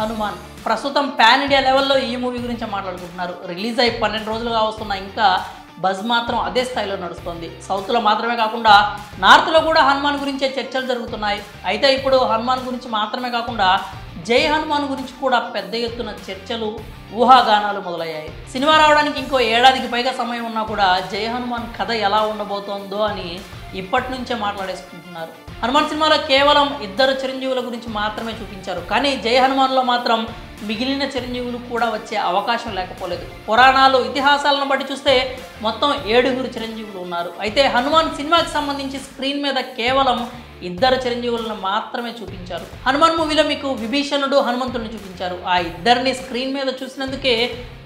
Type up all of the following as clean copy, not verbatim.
హనుమాన్ ప్రస్తుతం pan India లెవెల్లో ఈ మూవీ గురించి మాట్లాడుకుంటున్నారు. రిలీజ్ అయి 12 రోజులుగా వస్తున్న ఇంకా బజ్ మాత్రం అదే స్థాయిలో నడుస్తుంది. సౌత్లో మాత్రమే కాకుండా నార్త్లో కూడా హనుమాన్ గురించే చర్చలు జరుగుతున్నాయి. అయితే ఇప్పుడు హనుమాన్ గురించి మాత్రమే కాకుండా జై హనుమాన్ గురించి కూడా పెద్ద ఎత్తున చర్చలు, ఊహాగానాలు మొదలయ్యాయి. సినిమా రావడానికి ఇంకో ఏడాదికి పైగా సమయం ఉన్నా కూడా జై హనుమాన్ కథ ఎలా ఉండబోతోందో అని ఇప్పటి నుంచే మాట్లాడేసుకుంటున్నారు. హనుమాన్ సినిమాలో కేవలం 2 చిరంజీవుల గురించి మాత్రమే చూపించారు. కానీ జై హనుమాన్లో మాత్రం మిగిలిన చిరంజీవులు కూడా వచ్చే అవకాశం లేకపోలేదు. పురాణాలు, ఇతిహాసాలను బట్టి చూస్తే మొత్తం 7 చిరంజీవులు ఉన్నారు. అయితే హనుమాన్ సినిమాకి సంబంధించి స్క్రీన్ మీద కేవలం 2 చిరంజీవులను మాత్రమే చూపించారు. హనుమాన్ మూవీలో మీకు విభీషణుడు, హనుమంతుడిని చూపించారు. ఆ ఇద్దరిని స్క్రీన్ మీద చూసినందుకే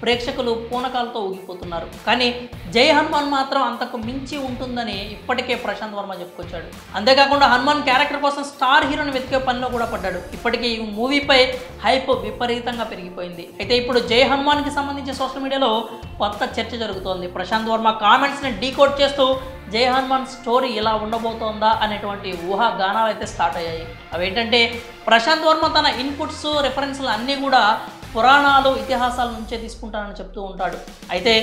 ప్రేక్షకులు పూనకాలతో ఊగిపోతున్నారు. కానీ జై హనుమాన్ మాత్రం అంతకు మించి ఉంటుందని ఇప్పటికే ప్రశాంత్ వర్మ చెప్పుకొచ్చాడు. అంతేకాకుండా హనుమాన్ క్యారెక్టర్ కోసం స్టార్ హీరోని వెతికే పనిలో కూడా పడ్డాడు. ఇప్పటికే ఈ మూవీపై హైప్ విపరీతంగా పెరిగిపోయింది. అయితే ఇప్పుడు జై హనుమాన్కి సంబంధించి సోషల్ మీడియాలో కొత్త చర్చ జరుగుతోంది. ప్రశాంత్ వర్మ కామెంట్స్ని డీకోడ్ చేస్తూ జై హనుమాన్ స్టోరీ ఇలా ఉండబోతోందా అనేటువంటి ఊహాగానాలు అయితే స్టార్ట్ అయ్యాయి. అవేంటంటే ప్రశాంత్ వర్మ తన ఇన్పుట్స్, రెఫరెన్స్లు అన్నీ కూడా పురాణాలు, ఇతిహాసాల నుంచే తీసుకుంటానని చెప్తూ ఉంటాడు. అయితే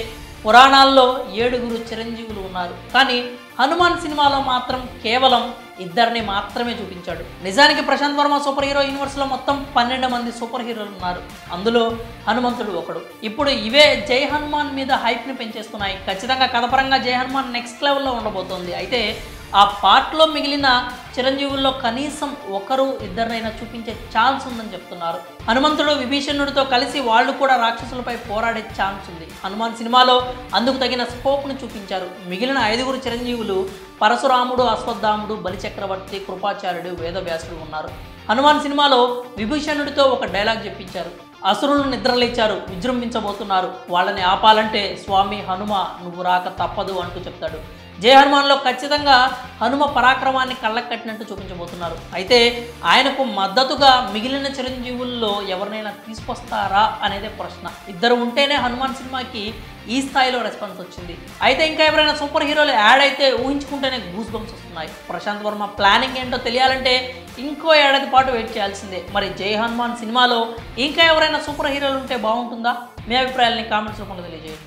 పురాణాల్లో 7 చిరంజీవులు ఉన్నారు. కానీ హనుమాన్ సినిమాలో మాత్రం కేవలం 2 మాత్రమే చూపించాడు. నిజానికి ప్రశాంత్ వర్మ సూపర్ హీరో యూనివర్స్లో మొత్తం 12 మంది సూపర్ హీరోలు ఉన్నారు. అందులో హనుమంతుడు ఒకడు. ఇప్పుడు ఇవే జై హనుమాన్ మీద హైప్ని పెంచేస్తున్నాయి. ఖచ్చితంగా కథపరంగా జై హనుమాన్ నెక్స్ట్ లెవెల్లో ఉండబోతోంది. అయితే ఆ పార్ట్లో మిగిలిన చిరంజీవుల్లో కనీసం 1-2 చూపించే ఛాన్స్ ఉందని చెప్తున్నారు. హనుమంతుడు విభీషణుడితో కలిసి వాళ్ళు కూడా రాక్షసులపై పోరాడే ఛాన్స్ ఉంది. హనుమాన్ సినిమాలో అందుకు తగిన స్కోప్ను చూపించారు. మిగిలిన 5 చిరంజీవులు పరశురాముడు, అశ్వత్థాముడు, బలిచక్రవర్తి, కృపాచార్యుడు, వేదవ్యాసుడు ఉన్నారు. హనుమాన్ సినిమాలో విభీషణుడితో ఒక డైలాగ్ చెప్పించారు. అసురులు నిద్రలేచారు, విజృంభించబోతున్నారు, వాళ్ళని ఆపాలంటే స్వామి హనుమ నువ్వు రాక తప్పదు అంటూ చెప్తాడు. జై హనుమాన్లో ఖచ్చితంగా హనుమ పరాక్రమాన్ని కళ్ళకు కట్టినట్టు చూపించబోతున్నారు. అయితే ఆయనకు మద్దతుగా మిగిలిన చిరంజీవుల్లో ఎవరినైనా తీసుకొస్తారా అనేదే ప్రశ్న. 2 ఉంటేనే హనుమాన్ సినిమాకి ఈ స్థాయిలో రెస్పాన్స్ వచ్చింది. అయితే ఇంకా ఎవరైనా సూపర్ హీరోలు యాడ్ అయితే ఊహించుకుంటేనే గూస్ బంప్స్ వస్తున్నాయి. ప్రశాంత్ వర్మ ప్లానింగ్ ఏంటో తెలియాలంటే ఇంకో ఏడాది పాటు వెయిట్ చేయాల్సిందే. మరి జై హనుమాన్ సినిమాలో ఇంకా ఎవరైనా సూపర్ హీరోలు ఉంటే బాగుంటుందా? మీ అభిప్రాయాలని కామెంట్స్ రూపంలో తెలియజేయండి.